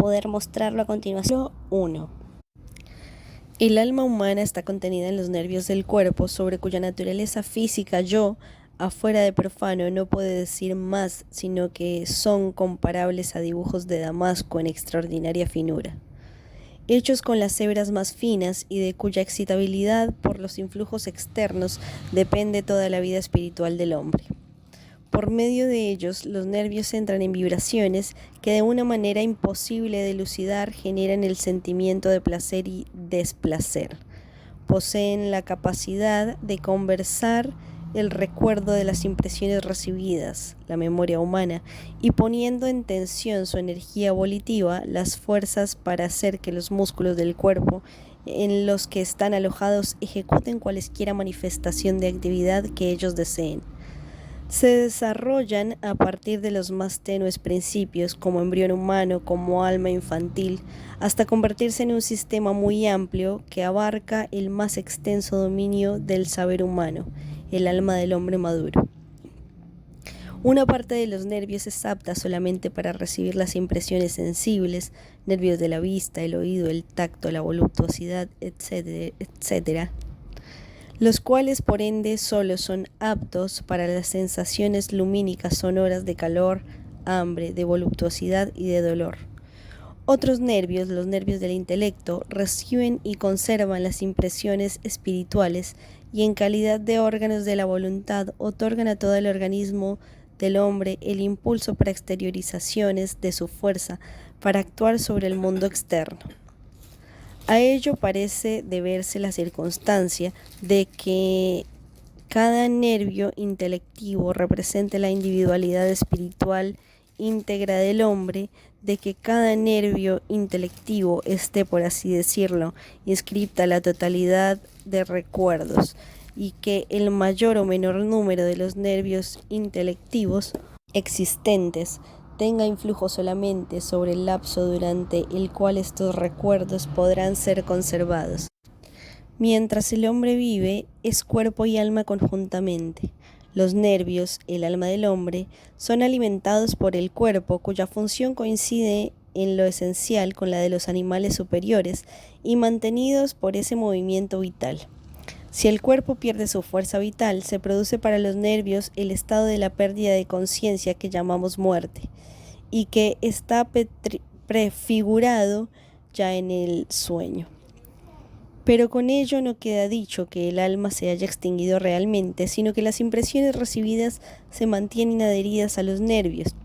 poder mostrarlo a continuación. 1. El alma humana está contenida en los nervios del cuerpo, sobre cuya naturaleza física yo, afuera de profano, no puedo decir más, sino que son comparables a dibujos de Damasco en extraordinaria finura, hechos con las hebras más finas y de cuya excitabilidad por los influjos externos depende toda la vida espiritual del hombre. Por medio de ellos, los nervios entran en vibraciones que de una manera imposible de elucidar generan el sentimiento de placer y desplacer. Poseen la capacidad de conversar el recuerdo de las impresiones recibidas, la memoria humana, y poniendo en tensión su energía volitiva, las fuerzas para hacer que los músculos del cuerpo en los que están alojados ejecuten cualesquiera manifestación de actividad que ellos deseen. Se desarrollan a partir de los más tenues principios, como embrión humano, como alma infantil, hasta convertirse en un sistema muy amplio que abarca el más extenso dominio del saber humano, el alma del hombre maduro. Una parte de los nervios es apta solamente para recibir las impresiones sensibles, nervios de la vista, el oído, el tacto, la voluptuosidad, etc., los cuales por ende solo son aptos para las sensaciones lumínicas sonoras de calor, hambre, de voluptuosidad y de dolor. Otros nervios, los nervios del intelecto, reciben y conservan las impresiones espirituales y en calidad de órganos de la voluntad otorgan a todo el organismo del hombre el impulso para exteriorizaciones de su fuerza para actuar sobre el mundo externo. A ello parece deberse la circunstancia de que cada nervio intelectivo represente la individualidad espiritual íntegra del hombre, de que cada nervio intelectivo esté, por así decirlo, inscripta la totalidad de recuerdos, y que el mayor o menor número de los nervios intelectivos existentes tenga influjo solamente sobre el lapso durante el cual estos recuerdos podrán ser conservados. Mientras el hombre vive, es cuerpo y alma conjuntamente. Los nervios, el alma del hombre, son alimentados por el cuerpo, cuya función coincide en lo esencial con la de los animales superiores, y mantenidos por ese movimiento vital. Si el cuerpo pierde su fuerza vital, se produce para los nervios el estado de la pérdida de conciencia que llamamos muerte, y que está prefigurado ya en el sueño. Pero con ello no queda dicho que el alma se haya extinguido realmente, sino que las impresiones recibidas se mantienen adheridas a los nervios.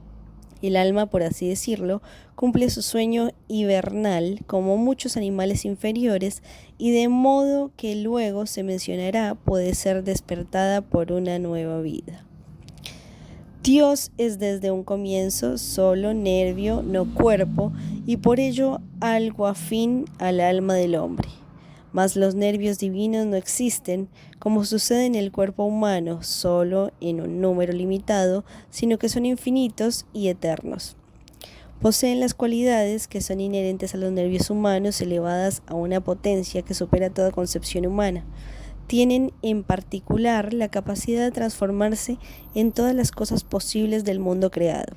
El alma, por así decirlo, cumple su sueño hibernal como muchos animales inferiores, y de modo que luego se mencionará puede ser despertada por una nueva vida. Dios es desde un comienzo solo nervio, no cuerpo, y por ello algo afín al alma del hombre. Mas los nervios divinos no existen, como sucede en el cuerpo humano, solo en un número limitado, sino que son infinitos y eternos. Poseen las cualidades que son inherentes a los nervios humanos, elevadas a una potencia que supera toda concepción humana. Tienen en particular la capacidad de transformarse en todas las cosas posibles del mundo creado.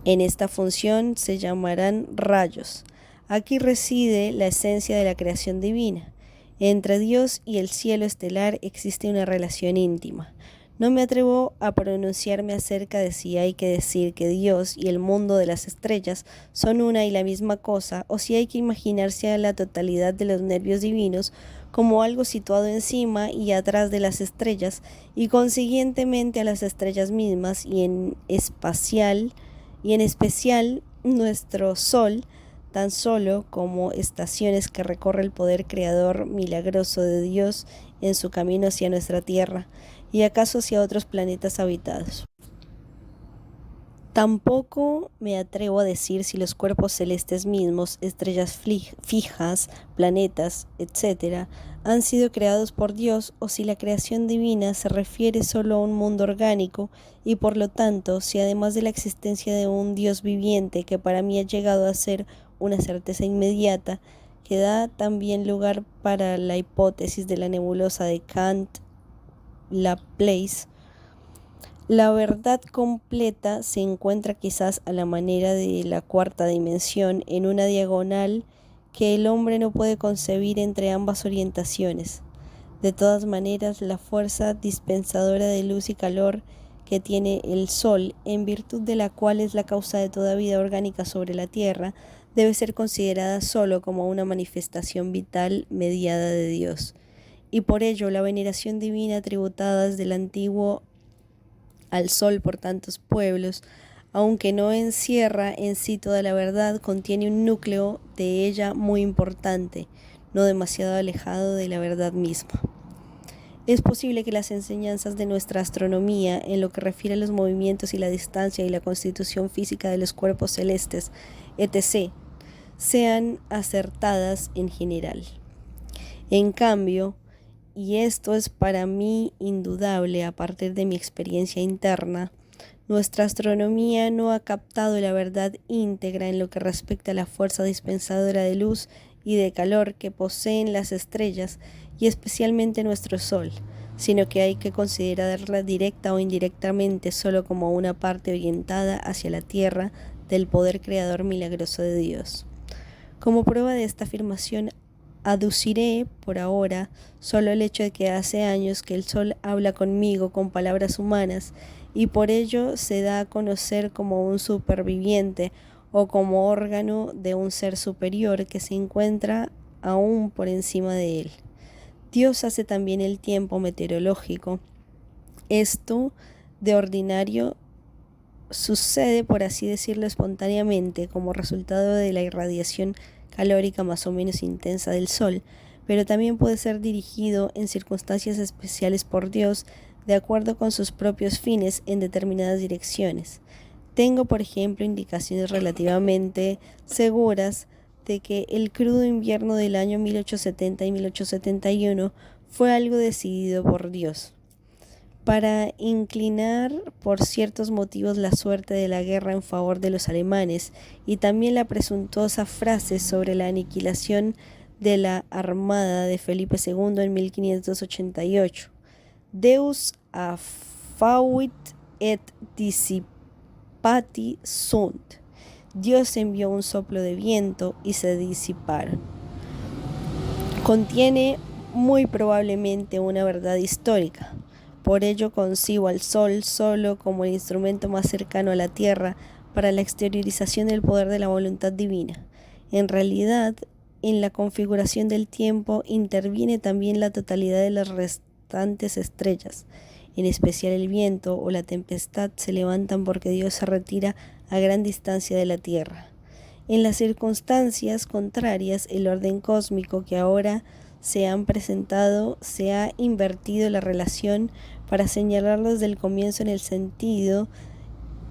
En esta función se llamarán rayos. Aquí reside la esencia de la creación divina. Entre Dios y el cielo estelar existe una relación íntima. No me atrevo a pronunciarme acerca de si hay que decir que Dios y el mundo de las estrellas son una y la misma cosa, o si hay que imaginarse a la totalidad de los nervios divinos como algo situado encima y atrás de las estrellas, y consiguientemente a las estrellas mismas, y en especial nuestro Sol, tan solo como estaciones que recorre el poder creador milagroso de Dios en su camino hacia nuestra Tierra, y acaso hacia otros planetas habitados. Tampoco me atrevo a decir si los cuerpos celestes mismos, estrellas fijas, planetas, etc., han sido creados por Dios, o si la creación divina se refiere solo a un mundo orgánico, y por lo tanto, si además de la existencia de un Dios viviente que para mí ha llegado a ser una certeza inmediata, que da también lugar para la hipótesis de la nebulosa de Kant, Laplace, La verdad completa se encuentra quizás a la manera de la cuarta dimensión en una diagonal que el hombre no puede concebir entre ambas orientaciones. De todas maneras, la fuerza dispensadora de luz y calor que tiene el Sol, en virtud de la cual es la causa de toda vida orgánica sobre la Tierra, debe ser considerada solo como una manifestación vital mediada de Dios. Y por ello la veneración divina tributada desde el antiguo al Sol por tantos pueblos, aunque no encierra en sí toda la verdad, contiene un núcleo de ella muy importante, no demasiado alejado de la verdad misma. Es posible que las enseñanzas de nuestra astronomía, en lo que refiere a los movimientos y la distancia y la constitución física de los cuerpos celestes, etc., sean acertadas en general. En cambio, y esto es para mí indudable a partir de mi experiencia interna, nuestra astronomía no ha captado la verdad íntegra en lo que respecta a la fuerza dispensadora de luz y de calor que poseen las estrellas y especialmente nuestro Sol, sino que hay que considerarla directa o indirectamente solo como una parte orientada hacia la Tierra del poder creador milagroso de Dios. Como prueba de esta afirmación, aduciré, por ahora, solo el hecho de que hace años que el Sol habla conmigo con palabras humanas y por ello se da a conocer como un superviviente o como órgano de un ser superior que se encuentra aún por encima de él. Dios hace también el tiempo meteorológico. Esto, de ordinario, sucede, por así decirlo, espontáneamente como resultado de la irradiación calórica más o menos intensa del Sol, pero también puede ser dirigido en circunstancias especiales por Dios de acuerdo con sus propios fines en determinadas direcciones. Tengo, por ejemplo, indicaciones relativamente seguras de que el crudo invierno del año 1870 y 1871 fue algo decidido por Dios para inclinar por ciertos motivos la suerte de la guerra en favor de los alemanes, y también la presuntuosa frase sobre la aniquilación de la armada de Felipe II en 1588. Deus affauit et dissipati sunt. Dios envió un soplo de viento y se disiparon. Contiene muy probablemente una verdad histórica. Por ello concibo al Sol solo como el instrumento más cercano a la Tierra para la exteriorización del poder de la voluntad divina. En realidad, en la configuración del tiempo interviene también la totalidad de las restantes estrellas. En especial el viento o la tempestad se levantan porque Dios se retira a gran distancia de la Tierra. En las circunstancias contrarias, el orden cósmico que ahora se han presentado se ha invertido la relación para señalarlo desde el comienzo en el sentido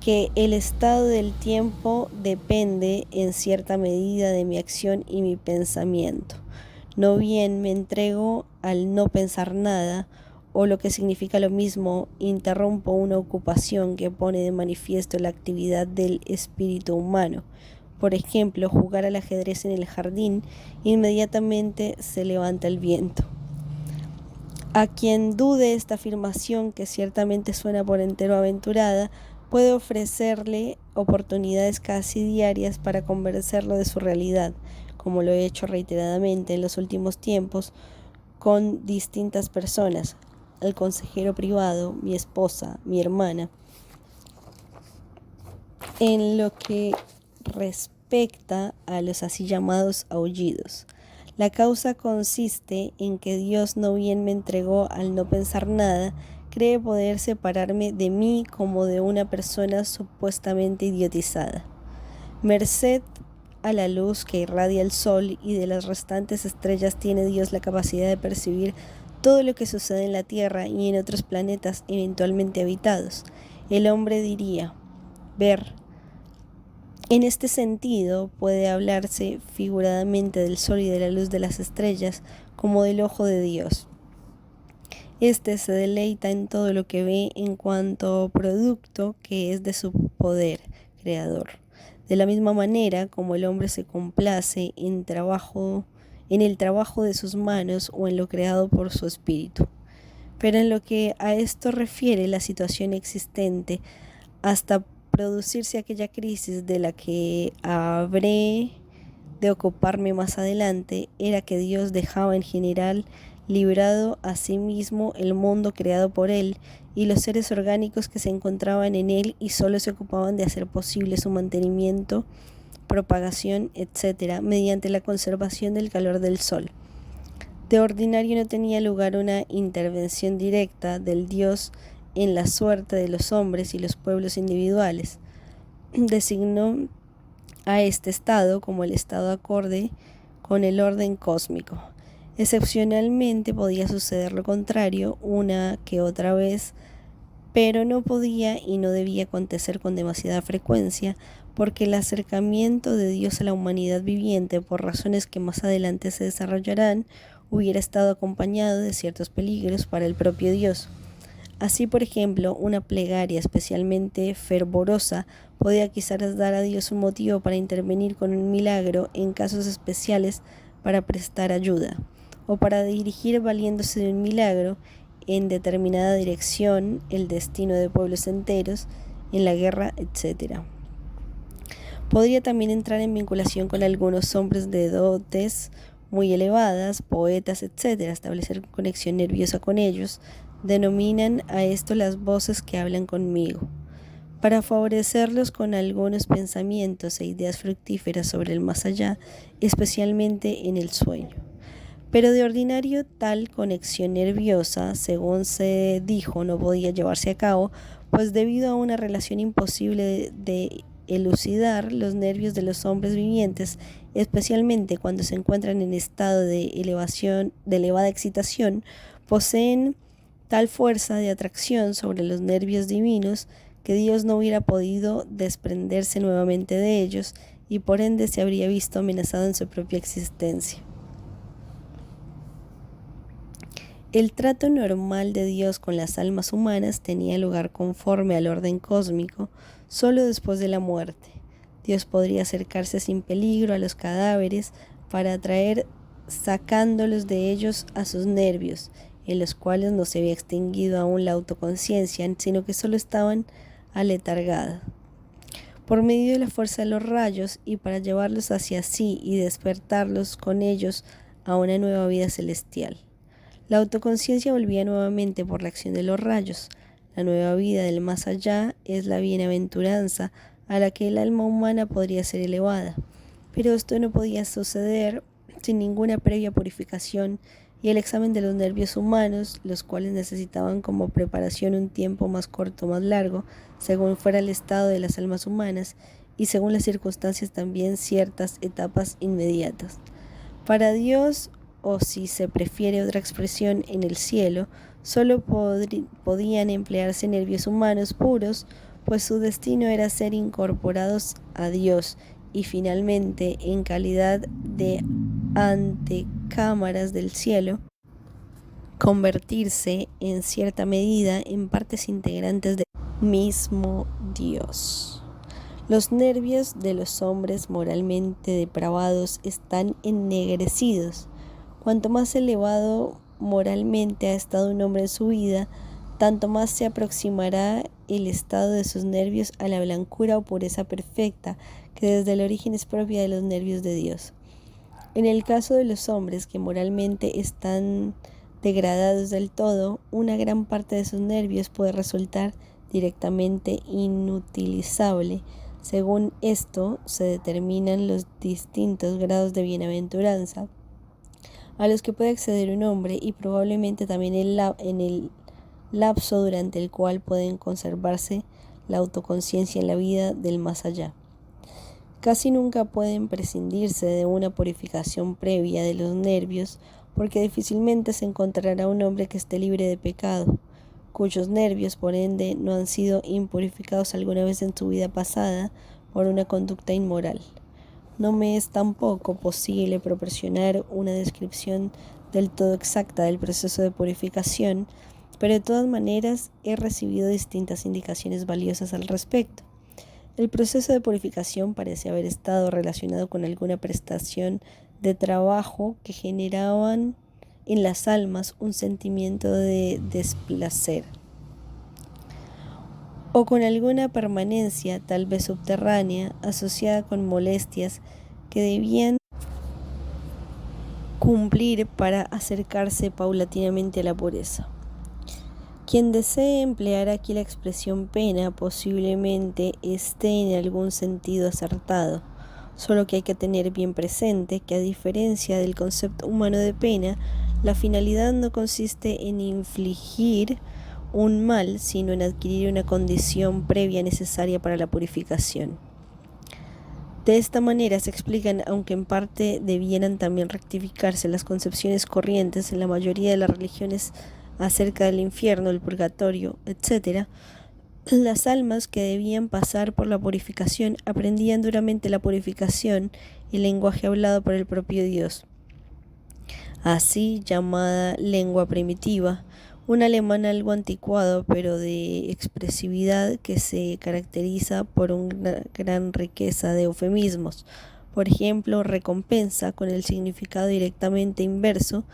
que el estado del tiempo depende en cierta medida de mi acción y mi pensamiento. No bien me entrego al no pensar nada, o lo que significa lo mismo, interrumpo una ocupación que pone de manifiesto la actividad del espíritu humano. Por ejemplo, jugar al ajedrez en el jardín, inmediatamente se levanta el viento. A quien dude esta afirmación, que ciertamente suena por entero aventurada, puede ofrecerle oportunidades casi diarias para convencerlo de su realidad, como lo he hecho reiteradamente en los últimos tiempos con distintas personas: el consejero privado, mi esposa, mi hermana. En lo que respecta a los así llamados aullidos, la causa consiste en que Dios, no bien me entregó al no pensar nada, cree poder separarme de mí como de una persona supuestamente idiotizada. Merced a la luz que irradia el Sol y de las restantes estrellas, tiene Dios la capacidad de percibir todo lo que sucede en la Tierra y en otros planetas eventualmente habitados. El hombre diría, ver. En este sentido, puede hablarse figuradamente del Sol y de la luz de las estrellas como del ojo de Dios. Este se deleita en todo lo que ve en cuanto producto que es de su poder creador. De la misma manera como el hombre se complace en el trabajo de sus manos o en lo creado por su espíritu. Pero en lo que a esto refiere la situación existente, hasta producirse aquella crisis de la que habré de ocuparme más adelante, era que Dios dejaba en general librado a sí mismo el mundo creado por Él y los seres orgánicos que se encontraban en Él y solo se ocupaban de hacer posible su mantenimiento, propagación, etc., mediante la conservación del calor del sol. De ordinario no tenía lugar una intervención directa del Dios en la suerte de los hombres y los pueblos individuales. Designó a este estado como el estado acorde con el orden cósmico. Excepcionalmente podía suceder lo contrario una que otra vez, pero no podía y no debía acontecer con demasiada frecuencia, porque el acercamiento de Dios a la humanidad viviente, por razones que más adelante se desarrollarán, hubiera estado acompañado de ciertos peligros para el propio Dios. Así, por ejemplo, una plegaria especialmente fervorosa podía quizás dar a Dios un motivo para intervenir con un milagro en casos especiales para prestar ayuda, o para dirigir valiéndose de un milagro en determinada dirección el destino de pueblos enteros, en la guerra, etc. Podría también entrar en vinculación con algunos hombres de dotes muy elevadas, poetas, etc., establecer conexión nerviosa con ellos. Denominan a esto las voces que hablan conmigo, para favorecerlos con algunos pensamientos e ideas fructíferas sobre el más allá, especialmente en el sueño. Pero de ordinario tal conexión nerviosa, según se dijo, no podía llevarse a cabo, pues debido a una relación imposible de elucidar, los nervios de los hombres vivientes, especialmente cuando se encuentran en estado de elevada excitación, poseen tal fuerza de atracción sobre los nervios divinos que Dios no hubiera podido desprenderse nuevamente de ellos y por ende se habría visto amenazado en su propia existencia. El trato normal de Dios con las almas humanas tenía lugar conforme al orden cósmico solo después de la muerte. Dios podría acercarse sin peligro a los cadáveres para atraer sacándolos de ellos a sus nervios, en los cuales no se había extinguido aún la autoconciencia, sino que solo estaban aletargados, por medio de la fuerza de los rayos, y para llevarlos hacia sí y despertarlos con ellos a una nueva vida celestial. La autoconciencia volvía nuevamente por la acción de los rayos. La nueva vida del más allá es la bienaventuranza a la que el alma humana podría ser elevada, pero esto no podía suceder sin ninguna previa purificación y el examen de los nervios humanos, los cuales necesitaban como preparación un tiempo más corto o más largo, según fuera el estado de las almas humanas, y según las circunstancias también ciertas etapas inmediatas. Para Dios, o si se prefiere otra expresión, en el cielo, solo podían emplearse nervios humanos puros, pues su destino era ser incorporados a Dios y finalmente, en calidad de antecámaras del cielo, convertirse en cierta medida en partes integrantes del mismo Dios. Los nervios de los hombres moralmente depravados están ennegrecidos. Cuanto más elevado moralmente ha estado un hombre en su vida, tanto más se aproximará el estado de sus nervios a la blancura o pureza perfecta, que desde el origen es propia de los nervios de Dios. En el caso de los hombres que moralmente están degradados del todo, una gran parte de sus nervios puede resultar directamente inutilizable. Según esto, se determinan los distintos grados de bienaventuranza a los que puede acceder un hombre y probablemente también en el lapso durante el cual pueden conservarse la autoconciencia en la vida del más allá. Casi nunca pueden prescindirse de una purificación previa de los nervios, porque difícilmente se encontrará un hombre que esté libre de pecado, cuyos nervios, por ende, no han sido impurificados alguna vez en su vida pasada por una conducta inmoral. No me es tampoco posible proporcionar una descripción del todo exacta del proceso de purificación, pero de todas maneras he recibido distintas indicaciones valiosas al respecto. El proceso de purificación parece haber estado relacionado con alguna prestación de trabajo que generaban en las almas un sentimiento de desplacer, o con alguna permanencia, tal vez subterránea, asociada con molestias que debían cumplir para acercarse paulatinamente a la pureza. Quien desee emplear aquí la expresión pena posiblemente esté en algún sentido acertado, solo que hay que tener bien presente que, a diferencia del concepto humano de pena, la finalidad no consiste en infligir un mal, sino en adquirir una condición previa necesaria para la purificación. De esta manera se explican, aunque en parte debieran también rectificarse, las concepciones corrientes en la mayoría de las religiones acerca del infierno, el purgatorio, etc. Las almas que debían pasar por la purificación aprendían duramente la purificación, el lenguaje hablado por el propio Dios, así llamada lengua primitiva, un alemán algo anticuado pero de expresividad que se caracteriza por una gran riqueza de eufemismos. Por ejemplo, recompensa con el significado directamente inverso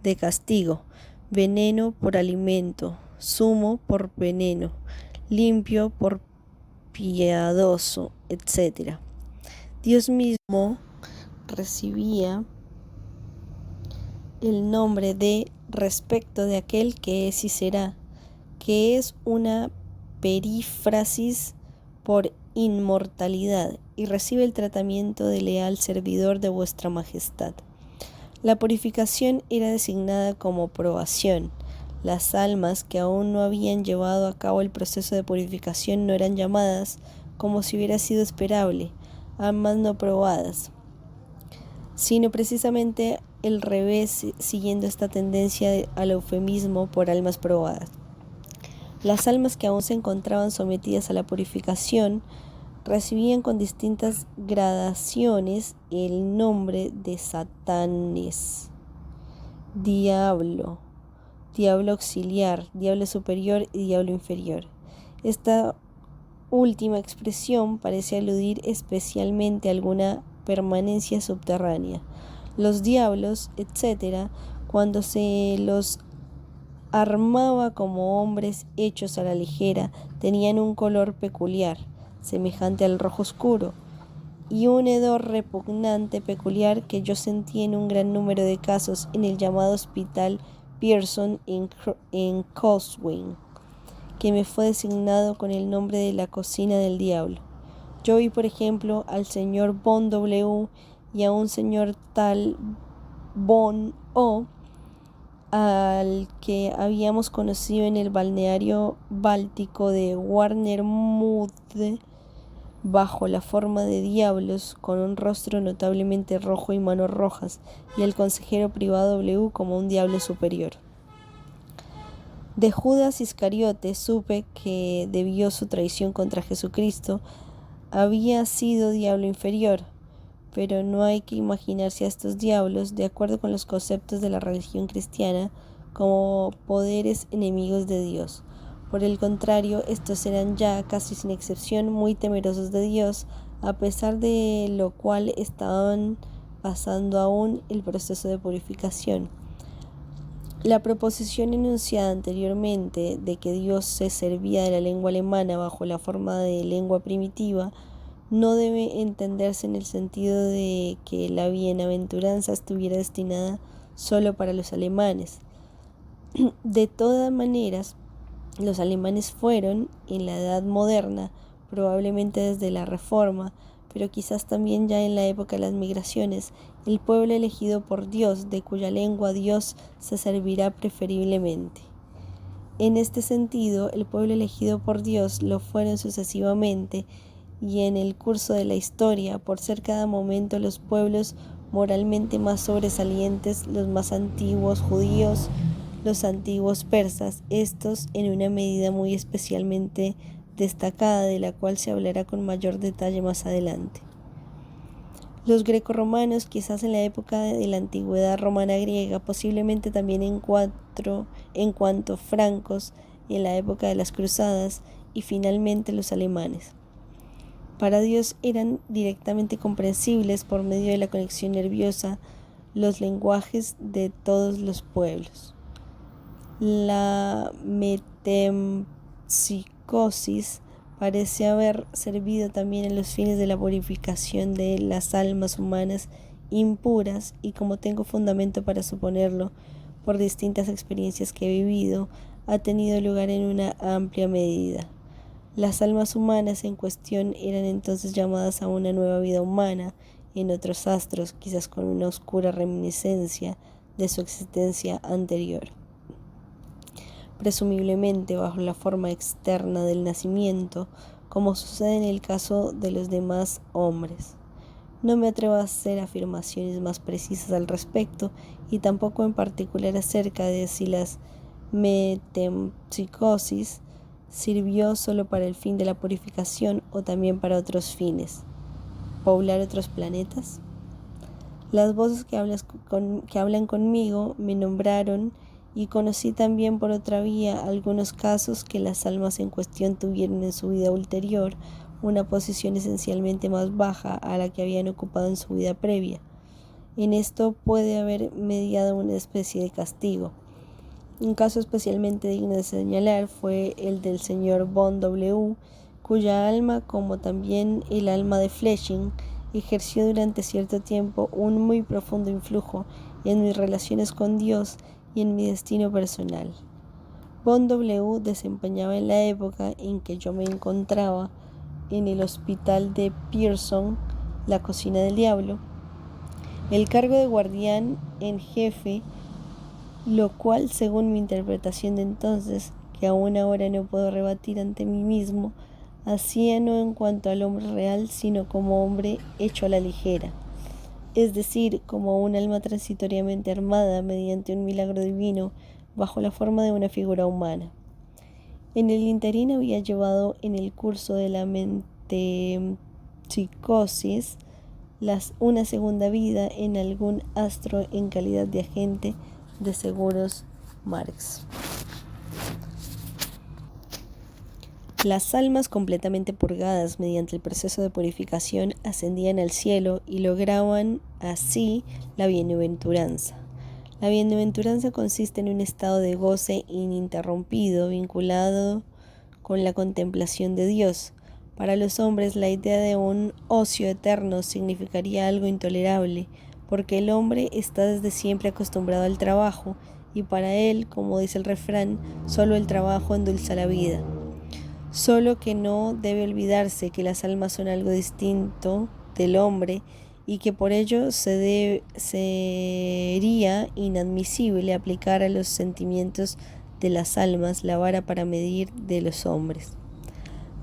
de castigo, veneno por alimento, sumo por veneno, limpio por piadoso, etc. Dios mismo recibía el nombre de respecto de aquel que es y será, que es una perífrasis por inmortalidad, y recibe el tratamiento de leal servidor de vuestra majestad. La purificación era designada como probación. Las almas que aún no habían llevado a cabo el proceso de purificación no eran llamadas, como si hubiera sido esperable, almas no probadas, sino precisamente el revés, siguiendo esta tendencia al eufemismo por almas probadas. Las almas que aún se encontraban sometidas a la purificación recibían con distintas gradaciones el nombre de Satanes, diablo, diablo auxiliar, diablo superior y diablo inferior. Esta última expresión parece aludir especialmente a alguna permanencia subterránea. Los diablos, etc., cuando se los armaba como hombres hechos a la ligera, tenían un color peculiar, semejante al rojo oscuro, y un hedor repugnante peculiar que yo sentí en un gran número de casos en el llamado Hospital Pearson en Coswig, que me fue designado con el nombre de la cocina del diablo. Yo vi, por ejemplo, al señor Von W. y a un señor tal Von O., al que habíamos conocido en el balneario báltico de Warnemünde, bajo la forma de diablos, con un rostro notablemente rojo y manos rojas, y el consejero privado W. como un diablo superior. De Judas Iscariote supe que, debido a su traición contra Jesucristo, había sido diablo inferior, pero no hay que imaginarse a estos diablos, de acuerdo con los conceptos de la religión cristiana, como poderes enemigos de Dios. Por el contrario, estos eran ya, casi sin excepción, muy temerosos de Dios, a pesar de lo cual estaban pasando aún el proceso de purificación. La proposición enunciada anteriormente de que Dios se servía de la lengua alemana bajo la forma de lengua primitiva no debe entenderse en el sentido de que la bienaventuranza estuviera destinada solo para los alemanes. De todas maneras, los alemanes fueron, en la Edad Moderna, probablemente desde la Reforma, pero quizás también ya en la época de las migraciones, el pueblo elegido por Dios, de cuya lengua Dios se servirá preferiblemente. En este sentido, el pueblo elegido por Dios lo fueron sucesivamente, y en el curso de la historia, por ser cada momento los pueblos moralmente más sobresalientes, los más antiguos judíos, los antiguos persas, estos en una medida muy especialmente destacada, de la cual se hablará con mayor detalle más adelante. Los grecorromanos, quizás en la época de la antigüedad romana griega, posiblemente también en cuanto francos en la época de las cruzadas, y finalmente los alemanes. Para Dios eran directamente comprensibles por medio de la conexión nerviosa los lenguajes de todos los pueblos. La metempsicosis parece haber servido también en los fines de la purificación de las almas humanas impuras, y como tengo fundamento para suponerlo por distintas experiencias que he vivido, ha tenido lugar en una amplia medida. Las almas humanas en cuestión eran entonces llamadas a una nueva vida humana en otros astros, quizás con una oscura reminiscencia de su existencia anterior, presumiblemente bajo la forma externa del nacimiento, como sucede en el caso de los demás hombres. No me atrevo a hacer afirmaciones más precisas al respecto, y tampoco en particular acerca de si las metempsicosis sirvió solo para el fin de la purificación o también para otros fines. ¿Poblar otros planetas? Las voces que hablan conmigo me nombraron, y conocí también por otra vía algunos casos que las almas en cuestión tuvieron en su vida ulterior una posición esencialmente más baja a la que habían ocupado en su vida previa. En esto puede haber mediado una especie de castigo. Un caso especialmente digno de señalar fue el del señor Bond W., cuya alma, como también el alma de Fletching, ejerció durante cierto tiempo un muy profundo influjo en mis relaciones con Dios y en mi destino personal. Bond W. desempeñaba en la época en que yo me encontraba en el hospital de Pearson, la cocina del diablo, el cargo de guardián en jefe, lo cual, según mi interpretación de entonces, que aún ahora no puedo rebatir ante mí mismo, hacía no en cuanto al hombre real, sino como hombre hecho a la ligera, es decir, como un alma transitoriamente armada mediante un milagro divino bajo la forma de una figura humana. En el ínterin había llevado en el curso de la metempsicosis una segunda vida en algún astro en calidad de agente de seguros Marx. Las almas completamente purgadas mediante el proceso de purificación ascendían al cielo y lograban así la bienaventuranza. La bienaventuranza consiste en un estado de goce ininterrumpido vinculado con la contemplación de Dios. Para los hombres, la idea de un ocio eterno significaría algo intolerable, porque el hombre está desde siempre acostumbrado al trabajo, y para él, como dice el refrán, solo el trabajo endulza la vida. Solo que no debe olvidarse que las almas son algo distinto del hombre, y que por ello sería inadmisible aplicar a los sentimientos de las almas la vara para medir de los hombres.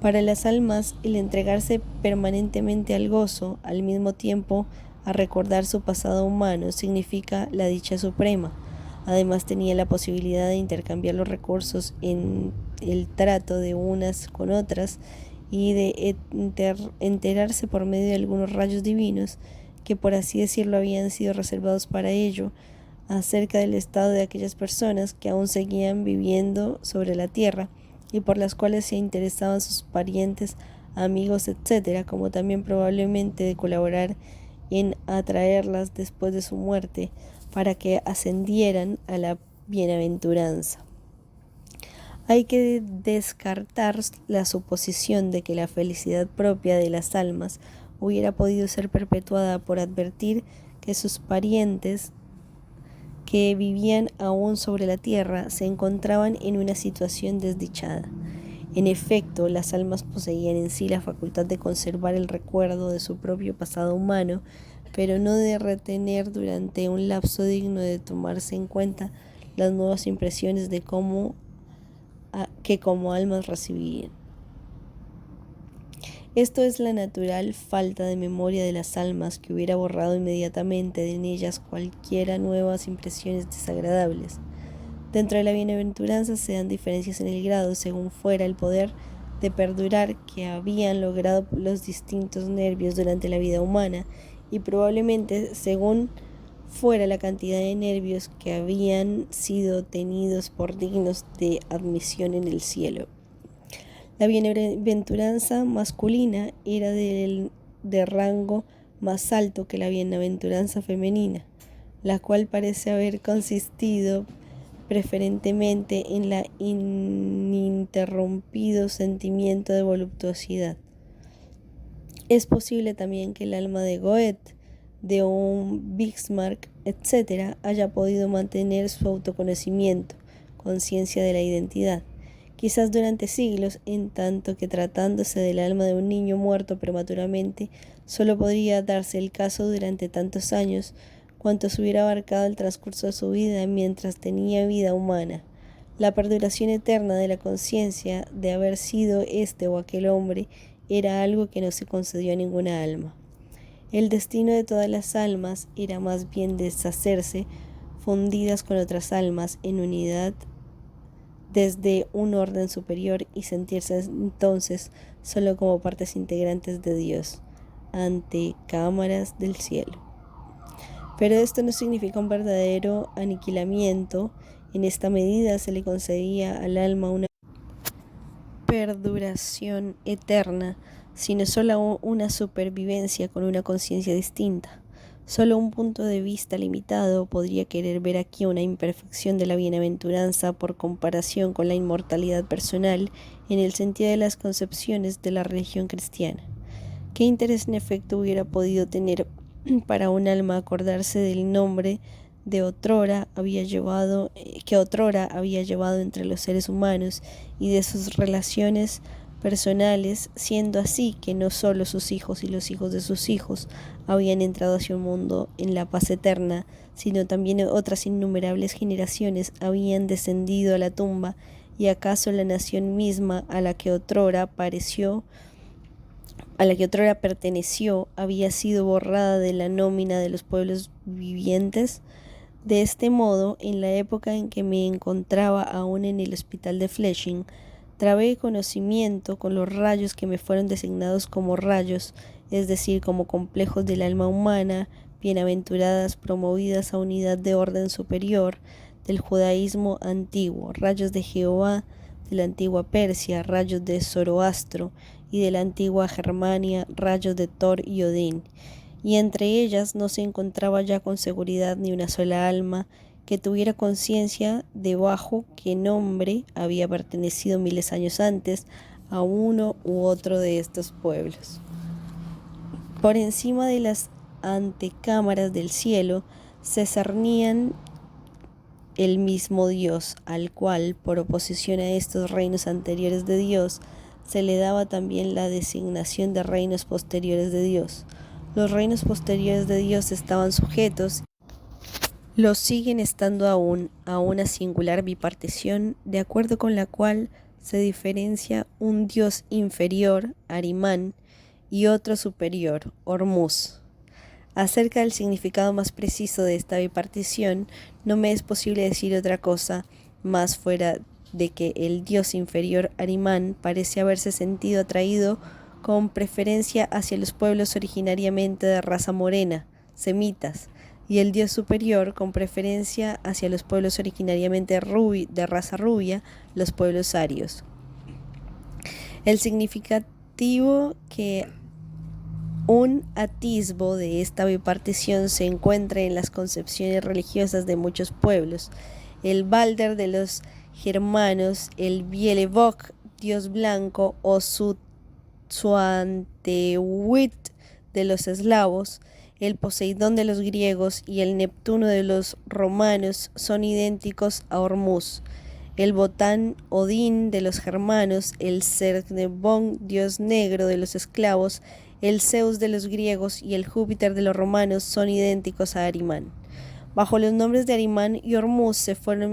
Para las almas, el entregarse permanentemente al gozo, al mismo tiempo a recordar su pasado humano, significa la dicha suprema. Además, tenía la posibilidad de intercambiar los recursos en el trato de unas con otras y de enterarse por medio de algunos rayos divinos que, por así decirlo, habían sido reservados para ello, acerca del estado de aquellas personas que aún seguían viviendo sobre la tierra y por las cuales se interesaban sus parientes, amigos, etc., como también probablemente de colaborar en atraerlas después de su muerte para que ascendieran a la bienaventuranza. Hay que descartar la suposición de que la felicidad propia de las almas hubiera podido ser perpetuada por advertir que sus parientes que vivían aún sobre la tierra se encontraban en una situación desdichada. En efecto, las almas poseían en sí la facultad de conservar el recuerdo de su propio pasado humano, pero no de retener durante un lapso digno de tomarse en cuenta las nuevas impresiones de que como almas recibían. Esto es la natural falta de memoria de las almas, que hubiera borrado inmediatamente en ellas cualquiera nuevas impresiones desagradables. Dentro de la bienaventuranza se dan diferencias en el grado, según fuera el poder de perdurar que habían logrado los distintos nervios durante la vida humana, y probablemente según fuera la cantidad de nervios que habían sido tenidos por dignos de admisión en el cielo. La bienaventuranza masculina era de rango más alto que la bienaventuranza femenina. la cual parece haber consistido preferentemente en la ininterrumpido sentimiento de voluptuosidad. Es posible también que el alma de Goethe, de un Bismarck, etc., haya podido mantener su autoconocimiento, conciencia de la identidad, quizás durante siglos, en tanto que tratándose del alma de un niño muerto prematuramente, solo podría darse el caso durante tantos años, cuantos hubiera abarcado el transcurso de su vida mientras tenía vida humana. La perduración eterna de la conciencia de haber sido este o aquel hombre era algo que no se concedió a ninguna alma. El destino de todas las almas era más bien deshacerse, fundidas con otras almas en unidad desde un orden superior y sentirse entonces solo como partes integrantes de Dios, ante cámaras del cielo. Pero esto no significa un verdadero aniquilamiento. En esta medida se le concedía al alma una perduración eterna, sino solo una supervivencia con una conciencia distinta. Solo un punto de vista limitado podría querer ver aquí una imperfección de la bienaventuranza por comparación con la inmortalidad personal en el sentido de las concepciones de la religión cristiana. ¿Qué interés en efecto hubiera podido tener para un alma acordarse del nombre de que otrora había llevado entre los seres humanos y de sus relaciones personales, siendo así que no solo sus hijos y los hijos de sus hijos habían entrado hacia un mundo en la paz eterna, sino también otras innumerables generaciones habían descendido a la tumba, y acaso la nación misma a la que otrora perteneció había sido borrada de la nómina de los pueblos vivientes? De este modo, en la época en que me encontraba aún en el hospital de Flushing, trabé conocimiento con los rayos que me fueron designados como rayos, es decir, como complejos del alma humana, bienaventuradas, promovidas a unidad de orden superior, del judaísmo antiguo, rayos de Jehová, de la antigua Persia, rayos de Zoroastro, y de la antigua Germania, rayos de Thor y Odín. Y entre ellas no se encontraba ya con seguridad ni una sola alma que tuviera conciencia de bajo qué nombre había pertenecido miles años antes a uno u otro de estos pueblos. Por encima de las antecámaras del cielo se cernían el mismo Dios, al cual, por oposición a estos reinos anteriores de Dios, se le daba también la designación de reinos posteriores de Dios. Los reinos posteriores de Dios estaban sujetos, lo siguen estando aún, a una singular bipartición, de acuerdo con la cual se diferencia un Dios inferior, Arimán, y otro superior, Hormuz. Acerca del significado más preciso de esta bipartición, no me es posible decir otra cosa más fuera de que el Dios inferior, Arimán, parece haberse sentido atraído con preferencia hacia los pueblos originariamente de raza morena, semitas, y el Dios superior con preferencia hacia los pueblos originariamente de raza rubia, los pueblos arios. El significativo que un atisbo de esta bipartición se encuentra en las concepciones religiosas de muchos pueblos. El Balder de los germanos, el Bielevok, Dios blanco, o Suantehuit de los eslavos, el Poseidón de los griegos y el Neptuno de los romanos son idénticos a Hormuz. El Botán Odín de los germanos, el Cernebón, dios negro de los esclavos, el Zeus de los griegos y el Júpiter de los romanos son idénticos a Arimán. Bajo los nombres de Arimán y Hormuz se fueron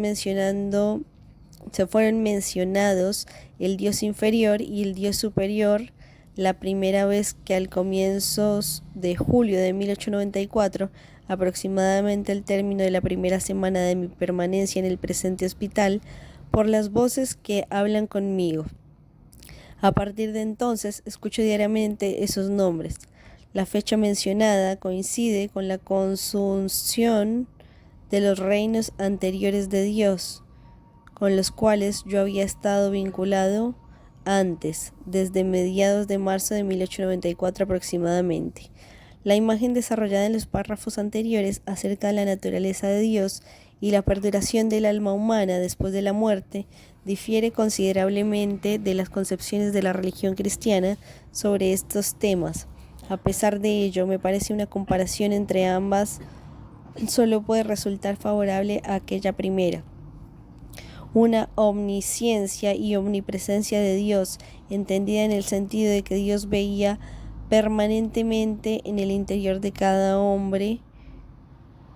mencionados el dios inferior y el dios superior la primera vez que al comienzos de julio de 1894, aproximadamente al término de la primera semana de mi permanencia en el presente hospital, por las voces que hablan conmigo. A partir de entonces escucho diariamente esos nombres. La fecha mencionada coincide con la consunción de los reinos anteriores de Dios, con los cuales yo había estado vinculado antes, desde mediados de marzo de 1894 aproximadamente. La imagen desarrollada en los párrafos anteriores acerca de la naturaleza de Dios y la perduración del alma humana después de la muerte difiere considerablemente de las concepciones de la religión cristiana sobre estos temas. A pesar de ello, me parece una comparación entre ambas solo puede resultar favorable a aquella primera. Una omnisciencia y omnipresencia de Dios, entendida en el sentido de que Dios veía permanentemente en el interior de cada hombre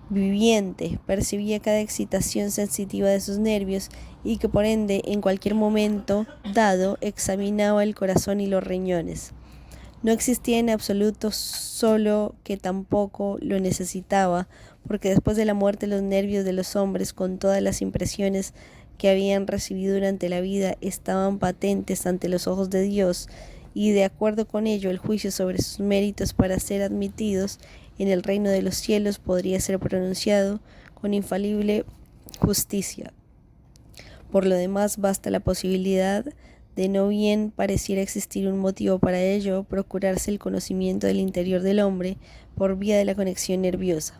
viviente, percibía cada excitación sensitiva de sus nervios y que por ende en cualquier momento dado examinaba el corazón y los riñones. No existía en absoluto, solo que tampoco lo necesitaba, porque después de la muerte los nervios de los hombres, con todas las impresiones que habían recibido durante la vida, estaban patentes ante los ojos de Dios, y de acuerdo con ello el juicio sobre sus méritos para ser admitidos en el reino de los cielos podría ser pronunciado con infalible justicia. Por lo demás, basta la posibilidad de no bien pareciera existir un motivo para ello, procurarse el conocimiento del interior del hombre por vía de la conexión nerviosa.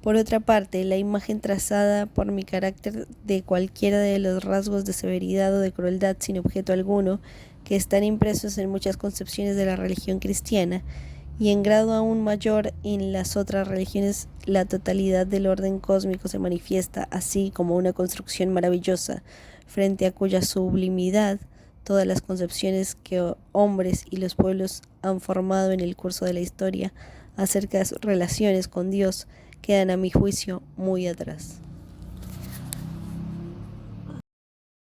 Por otra parte, la imagen trazada por mi carácter de cualquiera de los rasgos de severidad o de crueldad sin objeto alguno, que están impresos en muchas concepciones de la religión cristiana, y en grado aún mayor en las otras religiones, la totalidad del orden cósmico se manifiesta así como una construcción maravillosa, frente a cuya sublimidad todas las concepciones que hombres y los pueblos han formado en el curso de la historia acerca de sus relaciones con Dios quedan a mi juicio muy atrás.